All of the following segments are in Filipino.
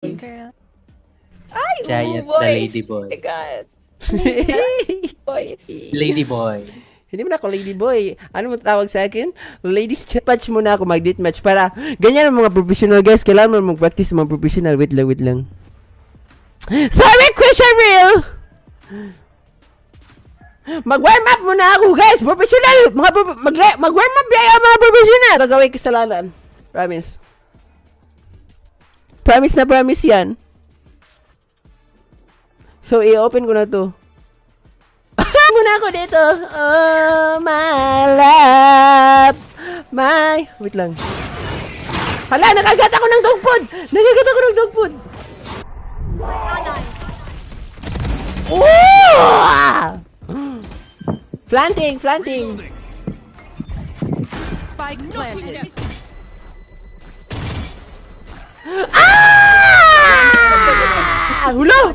Girl. Ay, Giant boys. the lady boy. Oh my God. Boys. Lady boy. Hindi mo na ako lady boy. Ano mo tawag sa akin? Ladies match muna ako, mag-date match para ganyan ang mga professional guys. Kailangan mo mag-practice mga professional. Wait lang. Sorry, question real! Mag-warm up muna ako guys. Professional. Mag-warm up yan mga professional. Gagawin kasalanan. Promise. Promise na promise yan. So, i-open ko na to. Muna ako dito. Oh, my love. Wait lang. Hala, nakagat ako ng dog food. Oh! Planting. Spike planted. Hulo!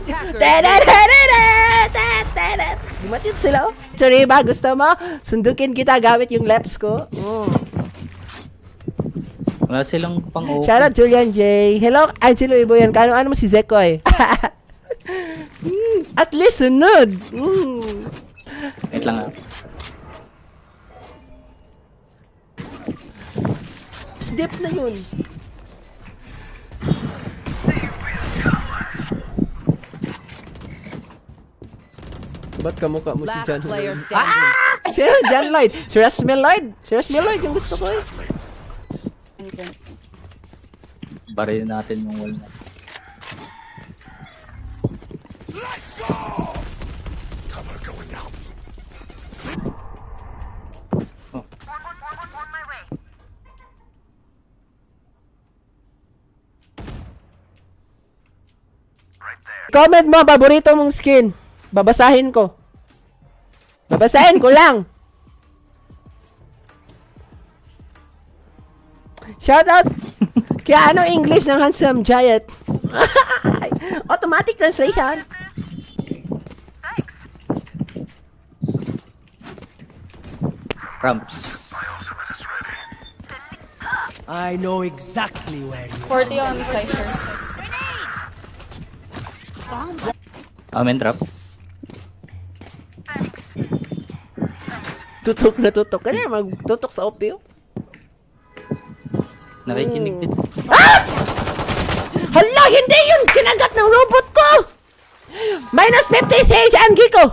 Gumatit sila. Sorry ba, gusto mo? Sundukin kita gamit yung laps ko. Wala silang pang-open. Shoutout Julian J. Hello, Angelo Iboyan. Ano mo si Zekoy? At least sunod. Wait lang ah. Dip na yun. Ba't kamukha mo si Last John player Lloyd? standing. Sino? John Lloyd. Si Rasmel Lloyd yung gusto ko eh. Barilin natin yung wall na. Comment mo, paborito mong skin. Babasahin ko lang. Shoutout. Kaya ano English ng Handsome Giant? Automatic translation. Ramps. I know exactly where you 40 on Cypher. Amen trap. Tutok na tutok. Kaya magtutok sa opio. Nakikinig din. Hala, hindi yun! Kinagat ng robot ko! Minus 50 sa HMG ko!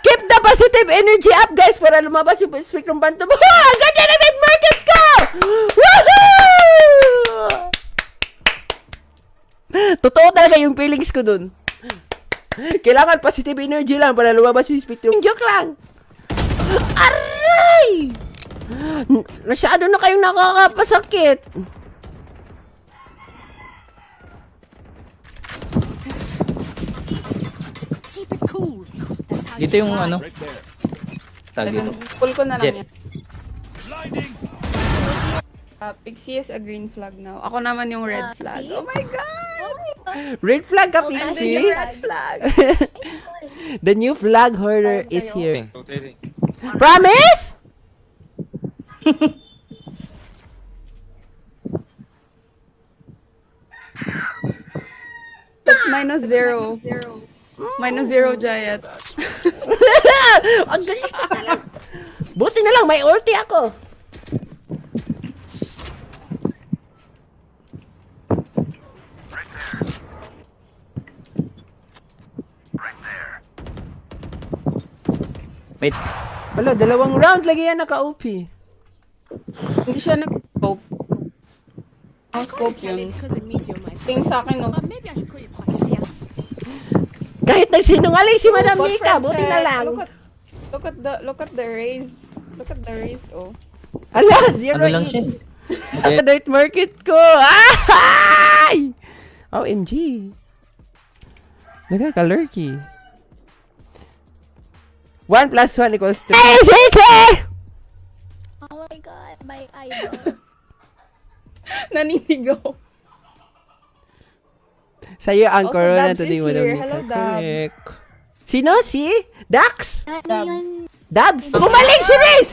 Keep the positive energy up, guys, para lumabas yung spectrum bantam. Ang ganda na net market ko! Woohoo! Totoo talaga yung feelings ko dun. Kailangan positive energy lang para lumabas yung spectrum. Joke lang! Aray! Masyado na kayong nakakapasakit. Keep it cool. Dito yung ano. Tag dito. Pull ko na lang Jet. yan. Pixie is a green flag now. Ako naman yung red flag. see? Oh my God! Red flag ka, And then Pixie. yung red flag. The new flag hoarder is here. Promise? That's -0. -0 Giant. Ang galing ka talaga. Buti na lang, may ulti ako. Wait. Wala, dalawang round lagi yan naka-OP. Hindi siya nag-scope. Ang scope yun. Because it means you're my friend. Tingin sa akin, no? But maybe I should call you Kwasia. Kahit nagsinungaling si Madam Bot Mika, friend buti check. na lang. Look at the raise. Look at the raise, oh. Ala, 0 Ano lang siya? Date market ko. Ay! OMG. Nagkaka-lurky. 1 + 1 = 3. Hey, Shake! Oh my god, my idol. Naninigaw. Sa'yo ang Also, corona Dabs today, is Madam here. Mika. Hello, Dabs. Correct. Sino? Si? Dax? Ano yun? Dabs? Gumaling si Riz!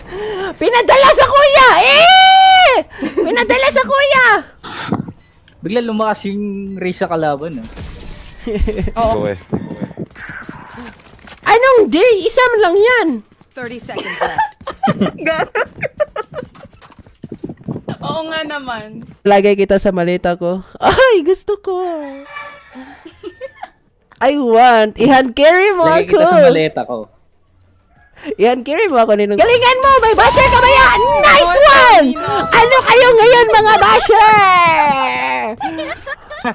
Pinadala sa kuya! Eh! May nadala sa kuya! Bigla lumakas yung race sa kalaban. Oo. Okay. Anong day? Isa man lang yan! 30 seconds left. Oo nga naman. Lagay kita sa maleta ko. Ay, gusto ko. I want. I-hand carry mo Lagay ako. kita sa maleta ko. I-hand carry mo ako ninong. Galingan mo! May basher ka ba yan? Nice one! Ano kayo ngayon mga basher?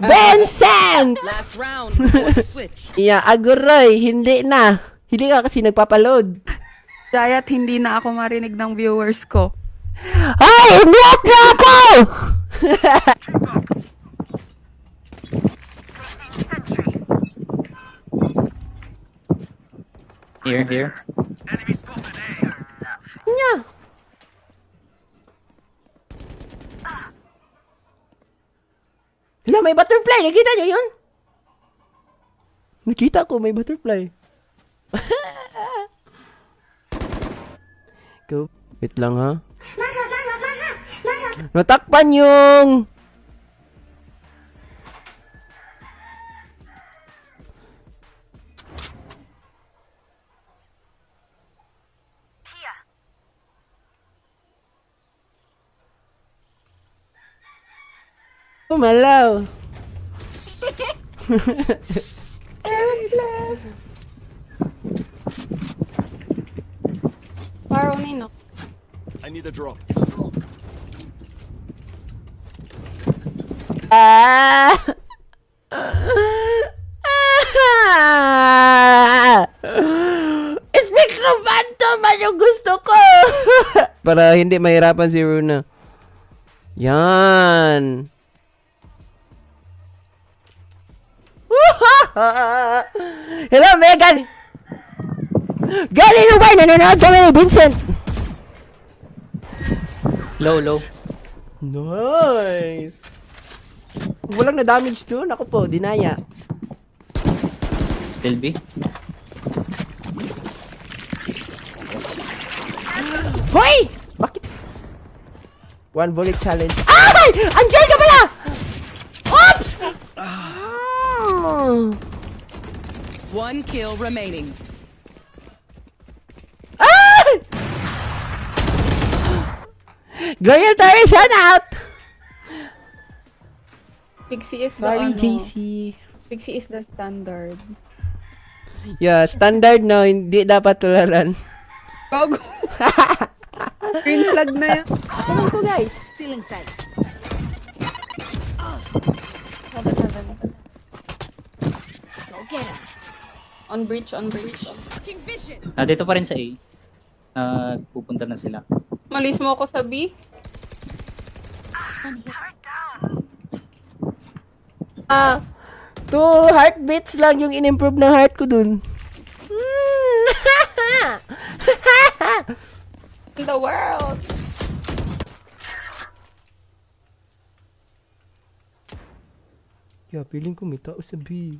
Vincent! Last round before the switch. Yeah, aguroy. Hindi na. Hindi ka kasi nagpapaload. Dayat, hindi na ako marinig ng viewers ko. Ay! Mute na ako! Here. Nya. Hala, may butterfly. Nakita niyo yun? Nakita ko, may butterfly. Go. Wait lang, ha? Natakpan yung... Malaw. Paro Nino. I need a drop. Ah! Spectrum Phantom man yung gusto ko! Para hindi mahirapan si Runa. Yan! Hello, Megan! Galing na ba? Nanonood kami ni Vincent! Low. Nice! Walang na-damage doon. Ako po, dinaya. Still B. Hoy! Bakit? One bullet challenge. Ay! Andiyan ka pala! Oops! One kill remaining. Ah! Gloria Torres, shout out! Pixie is the Sorry, ano. JC. Pixie is the standard. Yeah, standard no, hindi dapat tularan. Gogo. Green flag na yan. Ano ko guys? Still inside. On breach. Dito pa rin sa A. Pupunta na sila. Malis mo ako sa B. Two heartbeats lang yung in-improve na heart ko dun. In the world. Yeah, feeling ko may tao sa B.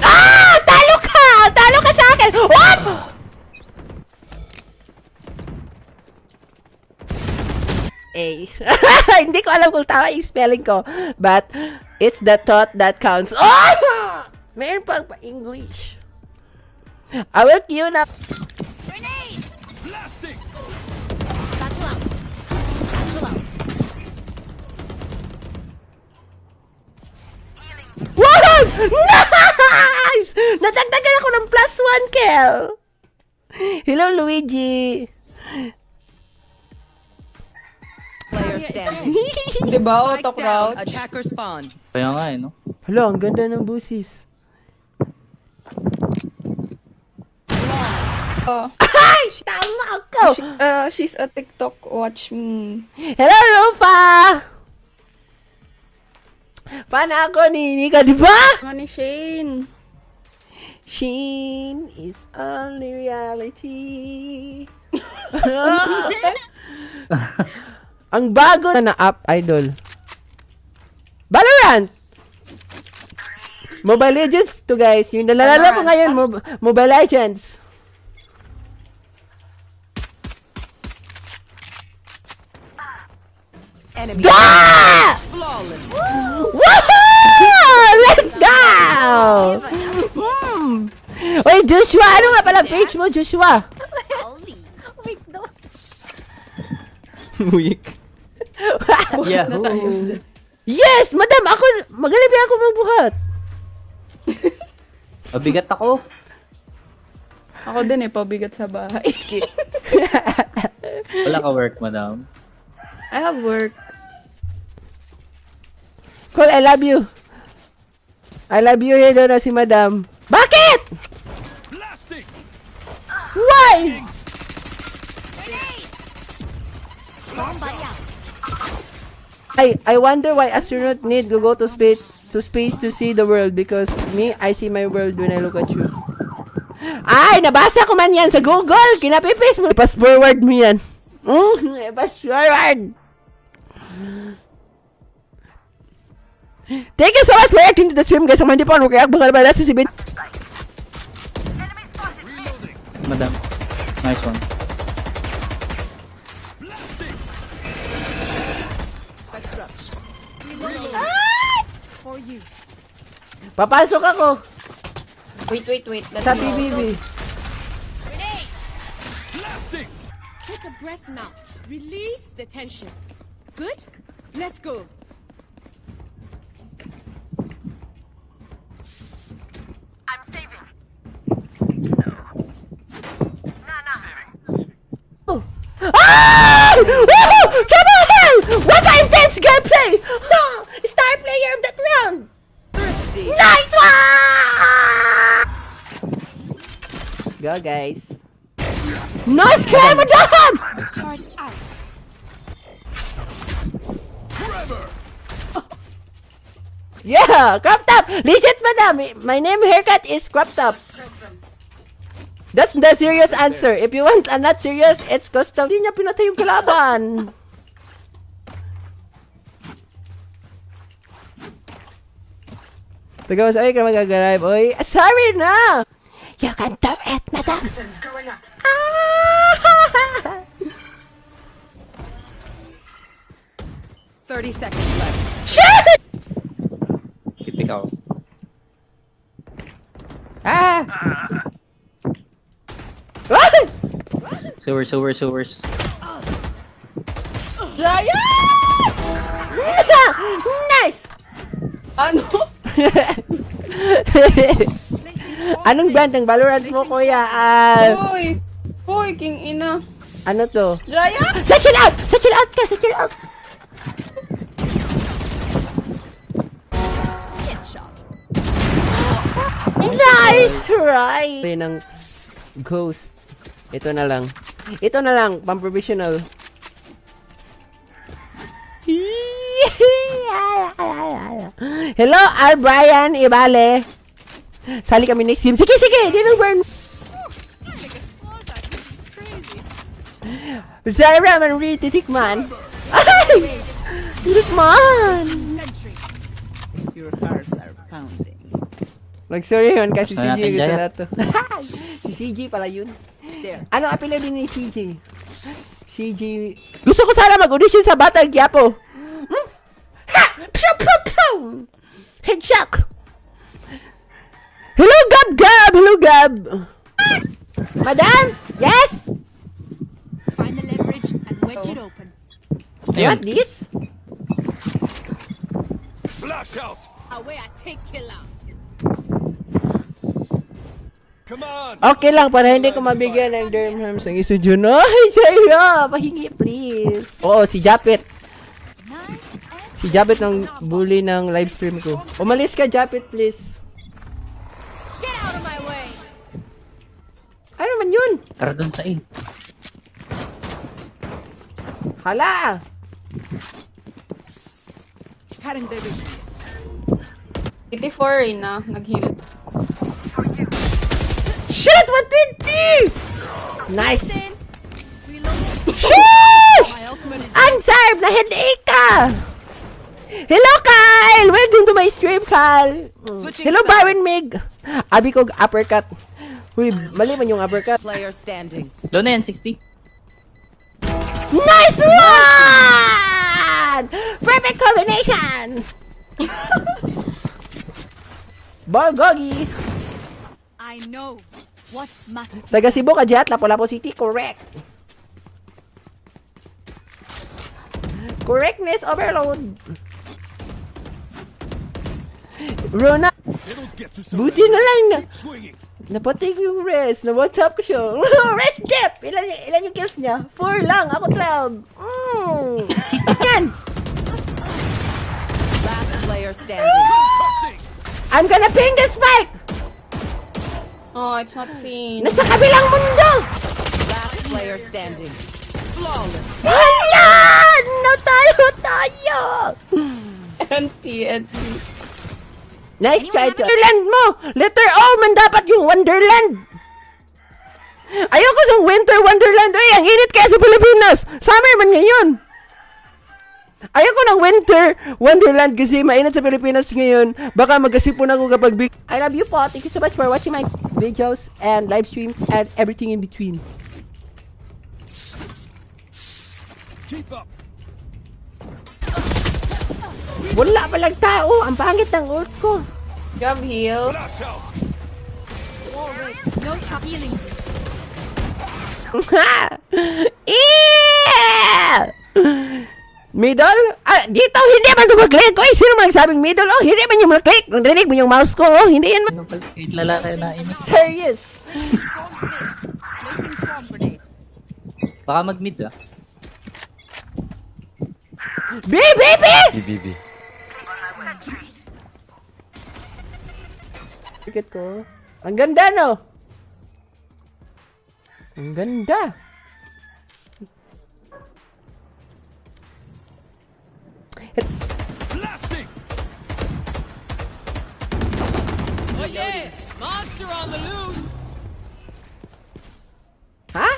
Ah! Talo ka! Talo ka sa akin! What? A. Hindi ko alam kung tama yung spelling ko. But, it's the thought that counts. Oh! Meron pang pa-English. I will queue na. Wow! Nice! Nadagdagan ako ng +1 kill. Hello, Luigi. Player standing. Diba? Spike Auto down. crouch. Attacker spawn. Kaya nga no? Hala, ang ganda ng busis. Oh. Ay! Tama ako! She's a TikTok. Watch me. Hello, Rufa! Pana ako ni Nika, di ba? Money Shane. Sheen is only reality. Ang bago na app, idol. Valorant! Mobile Legends to guys. Yung nalalaro ko ngayon, Mobile Legends. enemy. Ah! Flawless. Woohoo! Let's go! Oy, Joshua, ano nga pala page mo, Joshua? Wait, no. Weak. Yahoo! Yes, madam, magaling ako magbuhat. Mabigat ako. Ako din pabigat sa bahay. Wala ka work, madam. I have work. Cole, I love you. I love you, daw na si madam. Bakit? Blasting! Why? I wonder why astronaut need to go to space to see the world, because me, I see my world when I look at you. Ay, nabasa ko man yan sa Google. Kinapipis mo. Pass forward mo yan. Pass forward. Thank you so much for reacting to the stream, guys. Kung hindi pa ako react, baka naman nasa si Ben. Madam. Nice one. For you. Papasok ako Wait. Let sa me know. PBB. Blasting! Take a breath now. Release the tension. Good? Let's go. Ah! Woohoo! Trouble hell! What an intense gameplay! Star player of that round! Nice one! Go, guys. Nice try, madam! Charge out. Yeah, crop top! Legit, madam! My name haircut is crop top. That's the serious answer. If you want a not serious, it's custom. Hindi niya pinatay yung kalaban. Taga mas ay ka magagalive. Oy, sorry na! You can do it, madam! Ah! 30 seconds left. Shit! Tipik ako. Ah! What? Sewers. Ryan! Nice! Ano? Anong brand ng Valorant mo, kuya? Hoy, king ina. Ano to? Raya! Satchel out! Satchel out ka! Satchel out! Headshot. Nice try! Ng Ghost. Ito na lang, pang-professional. Hello, Al Brian Ibale. Sali kami next team. Sige, di nang burn. Zara Marie Titikman. Ay! Titikman! Your hearts are pounding. Mag-sorry yun kasi Ano CJ natin, gusto Jaya? na to. Si CJ pala yun. There. Ano apelyido din ni CJ? CJ... Gusto ko sana mag-audition sa Battle Quiapo. Ha! Pshaw, pshaw, pshaw! Headshot! Hello, Gab! Hello, Gab! Madam? Yes? Find the leverage and wedge it open. You want this? Flash out! Away, I take kill out. Come on! Okay lang, para hindi ko mabigyan ng Durhams ang isujo. No, Jaya! Pahingi, please. Oo, si Japet. Nice and Si Japet ng bully ng live stream ko. Umalis ka, Japet, please. get out of my way. Ano man yun? Tara dun sa A. Hala! 84 na, nag-heal. Shit! 120! Nice! Reload. Sheesh! My ultimate is Ansarb na headache ka! Hello, Kyle! Welcome to my stream, Kyle! Switching Hello, sides. Baron Mig! Abi ko uppercut. Uy, mali man yung uppercut. Player standing. Low na yan, 60. Nice one! Perfect combination! Bulgogi! I know what must. Taga Cebu ka, Jet. Lapu-Lapu City. Correct. Correctness overload. Rona, It'll get to some buti na lang na. Keep swinging. Napatig yung rest. Na-WhatsApp ko siya. Rest dep! Ilan yung kills niya? 4 lang. Ako 12. Yan! Last player standing. Tossing. I'm gonna ping the spike! Oh, it's not seen. Nasa kabilang mundo! Last player standing. Flawless. Hala! Natalo tayo! NT. Nice try to Wonderland mo! Letter O man dapat yung Wonderland! Ayoko sa Winter Wonderland. Ay, ang init kaya sa Pilipinas! Summer man ngayon! Ayoko ng Winter Wonderland kasi mainit sa Pilipinas ngayon. Baka magasipon ako kapag I love you po. Thank you so much for watching my videos and live streams and everything in between. Keep up. Wala palang tao. Ang pangit ng ult ko. Job heal. Flash out. No healing. Middle? Ah, dito, hindi man ito mag-click. Oy, sino magsabing middle? Oh, hindi man yung mag-click. Narinig mo yung mouse ko. Oh, hindi yan Ano pala? Kahit lalaki na inis. serious. Placing swarm grenade. Baka mag-mid ah. B, B, B! BBB. Ticket ko. Ang ganda, no? Ang ganda. Blasting. Oh yeah! Monster on the loose! Ha?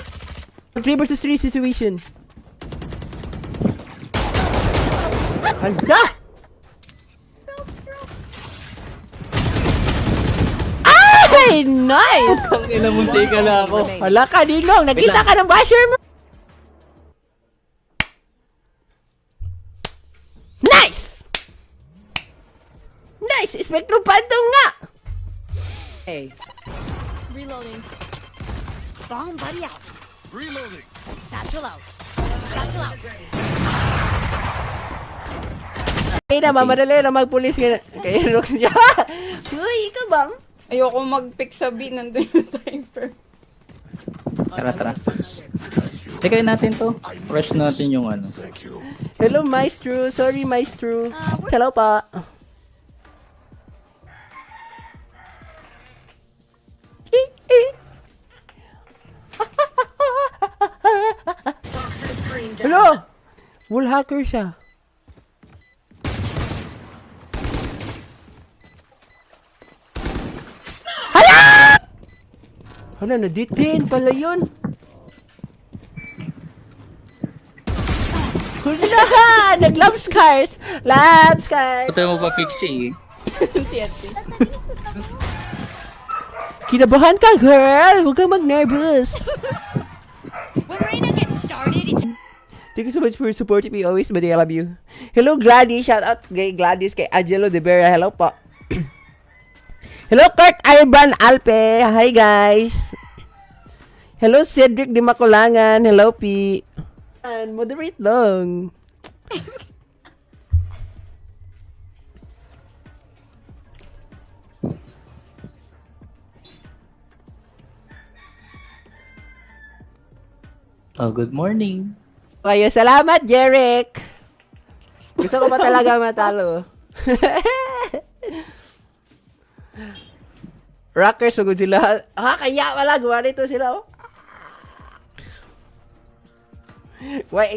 3 versus 3 situation. Handa! Ay! Nice! Ang inamunti ka na ako. Wala ka, Dinong. Nakita ka ng basher mo. Nice! Nice! Spectrum Phantom nga! Hey. Reloading. Bomb buddy out. Reloading. Satchel out. Satchel out. Kaya na, mamadali na magpulis kay Roxia. Uy, ikaw bang? Ayoko mag-pick sa B. Nandun yung cypher. Tara. Checkay natin to. Fresh natin yung ano. Hello, Maestro. Sorry, Maestro. Hello pa. Hello! Wall hacker siya. Hala! Hala, na-detain pala yun. Hala! Nag-love scars! Love scars! Ito mo pa pixie eh. Kinabahan ka, girl! Huwag kang mag-nervous. When Reina gets started, it's Thank you so much for supporting me always, buddy. I love you. Hello, Gladys. Shout out kay Gladys, kay Angelo De Vera. Hello po. Hello, Kurt Ivan Alpe. Hi, guys. Hello, Cedric Di Makulangan. Hello, P. And moderate lang. Oh, good morning. Kayo, salamat, Jeric. Gusto ko pa talaga matalo. Rockers, sugod sila. Kaya wala, gawa nito sila. Oh. Why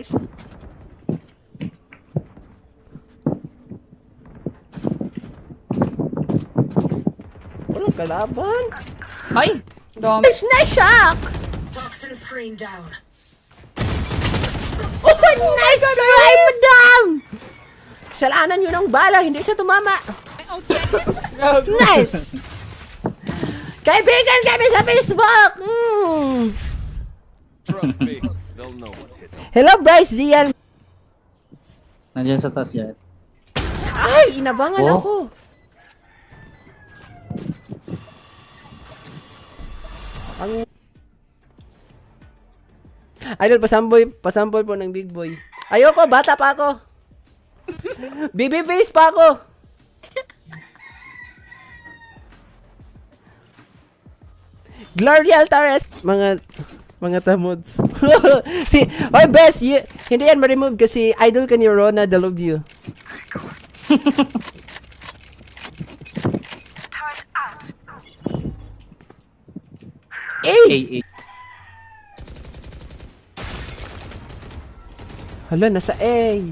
walang kalaban. Hi! Dom. Nice na shock! Toxin screen down. Oh, nice try, madam! Kasalanan yun ng bala, hindi siya tumama. Nice! Kaibigan kami sa Facebook! Trust me. They'll know what's hit them. Hello, Bryce Zian. Nandiyan sa taas yan. Ay, inabangan Oh. ako. Ang... Idol, pasamboy po ng big boy. Ayoko, bata pa ako. Baby face pa ako. Gloria Altares, mga tamods. Oy, best, hindi yan ma-remove kasi idol ka ni Rona, the love you. AA. Hala, nasa A.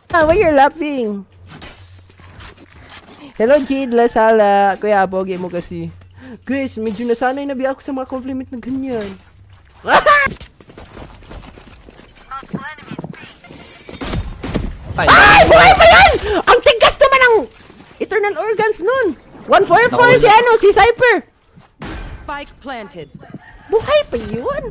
Why you're laughing? Hello, Jade Lasala. Kuya, pogi mo kasi. Guys, medyo nasanay na biya ako sa mga compliment na ganyan. Ay! Buhay pa yan! Ang tigas naman ng eternal organs nun! 144 si ano, si Cypher! Spike planted. Buhay pa yun!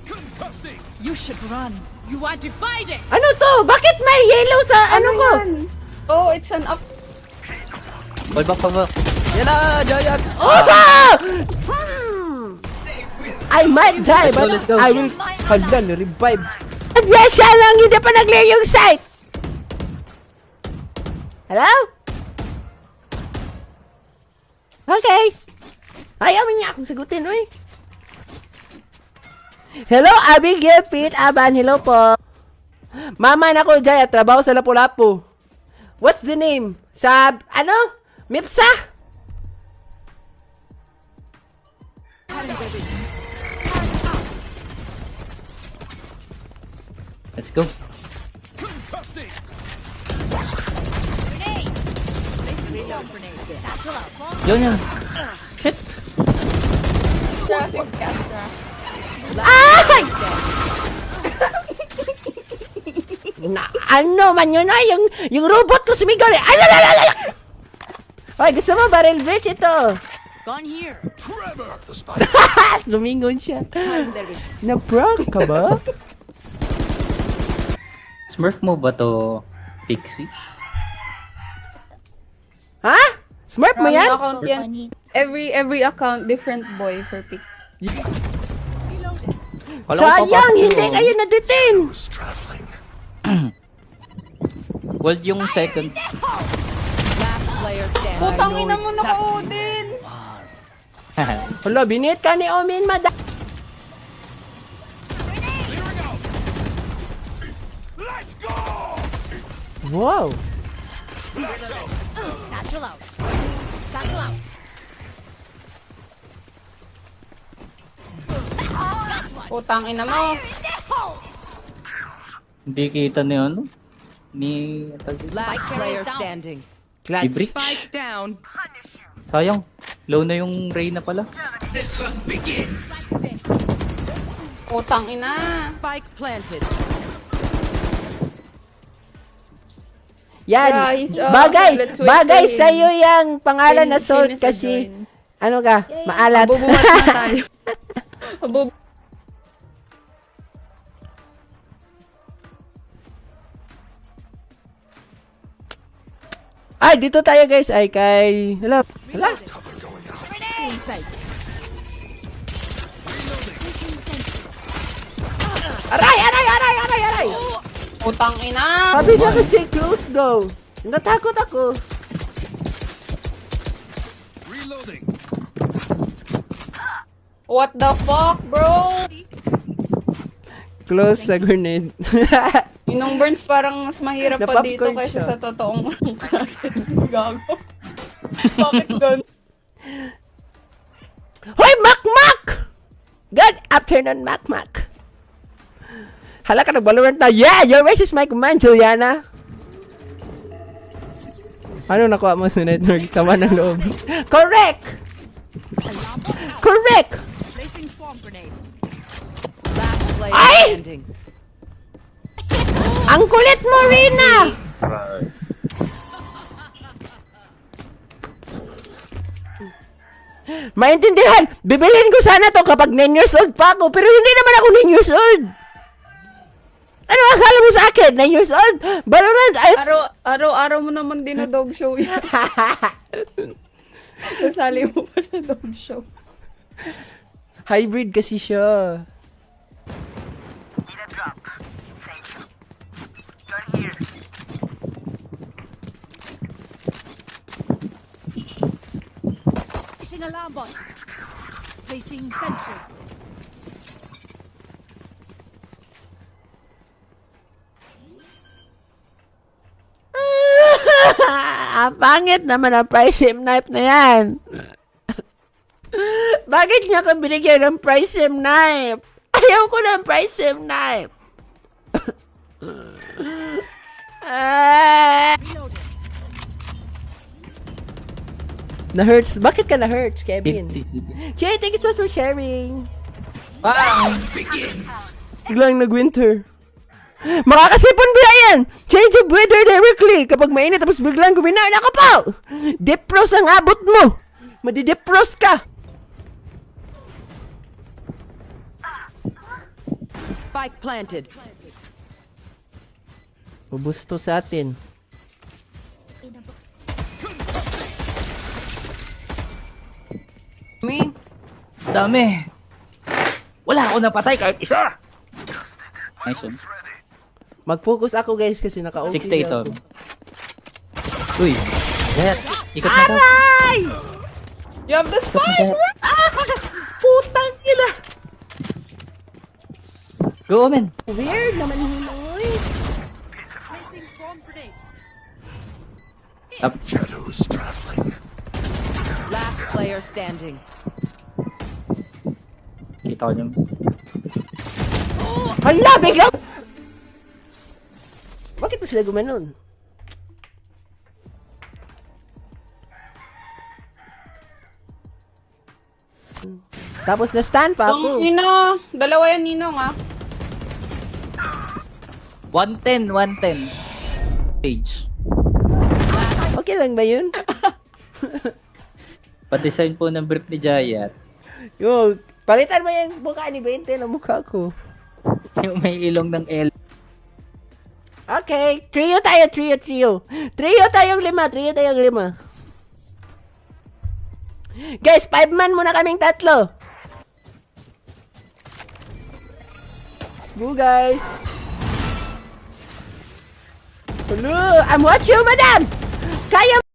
Concussing. You should run. You are divided. Ano to? Bakit may yellow sa ano ko? yan? Oh, it's an up. Hold back, hold back. Yan na, Giant! Oba! I might die, but Let's go. I will... Hala, na-revive. Yes, siya lang, hindi pa nag-lay yung site! Hello? Okay. Ayaw niya akong sagutin, uy. Hello, Abigail Pete Aban. Hello po. Mama na ko, Jaya. Trabaho sa Lapu-Lapu. What's the name? Sa, ano? Mipsa? Let's go. Concussing. Yun. Shit. Jurassic Castra. Ay! Na, ano man yun ay, yung robot ko sumigaw. Ay, lalalala! Ay, gusto mo barrel bridge ito? Gone here. Trevor. Lumingon siya. Na-prank ka ba? Smurf mo ba to, Pixie? Ha? Smart mo Maraming yan? account yan. Every account, different boy for pick. Wala ko Sayang, papasok hindi yun. kayo na-detain. World yung second. Last player standing. Putang ina mo na Odin! Hala, binit ka ni Omin, madam. Clearing out. Let's go. Wow. Satchel out. Satchel out. Putang ina mo. Hindi kita ni ano? Ni... Last player standing. Clutch. Ibrik. Spike down. Sayang. Low na yung Reyna pala. Putang ina. Spike planted. Yan. Guys, let's wait Bagay for him. sa'yo yung pangalan na Finish Salt the kasi, join. ano ka, maalat. Mabubuhat na tayo. Ay, dito tayo guys. Ay, kay... Hala. Hala. Aray, aray, aray, aray, aray. Putang ina. Sabi niya kasi close daw. Natakot ako. Reloading. What the fuck, bro? Close sa grenade. Yung burns parang mas mahirap pa dito Na-popcorn kaysa siya. sa totoong gago. Bakit doon? Hoy, Mac! Good afternoon, Mac. Hala ka, nag-Valorant na. Yeah, your wish is my command, Juliana. Ano nakuha mo sa network? Sama ng loob. Correct! Correct! Placing swarm grenade. Last player Ay! standing. Ang kulit mo, Rina! Maintindihan, bibilhin ko sana to kapag 9 years old pa ako, pero hindi naman ako 9 years old. Ano akala mo sa akin? 9 years old? Valorant, ay... Araw-araw mo naman din na dog show yan. Sasali mo pa sa dog show. Hybrid kasi siya. Placing alarm bot. Placing sentry. Ang pangit naman ang price sim knife na yan. Bakit niya ka binigyan ng price sim knife? Ayaw ko ng price sim knife. Na-hurts. Bakit ka na-hurts, Kevin? 50, sige. Jay, thank you so much for sharing. Bang! Biglang nag-winter. Makakasipon ba yan? Change of weather directly. Kapag mainit, tapos biglang guminaw. Naka po! Defrost ang abot mo. Madi-defrost ka. Spike planted. Ubusto sa atin. Dami. Wala ako napatay kahit isa. Nice one. Mag-focus ako guys kasi naka-OP 68 ako. to. Uy. Jet. Ikot na to. Aray! You have the spike! Putang ina! Go, Omen. Weird naman hiloy. Placing swarm grenade. Up. Last player standing. Kita ko yung... Hala, bigla! Bakit ba sila gumanon? Tapos na-stand pa ako. Nino! Dalawa yan, Ninong, ah. 110. Page. Okay lang ba yun? Pa-design po ng brief ni Jayat. Yo, palitan mo yung mukha ni 20 na mukha ko. Yung may ilong ng L. Okay, trio tayo. Trio tayong 5. Guys, 5 man muna kaming 3. Go guys. Hello, I'm watching you, madam. Kaya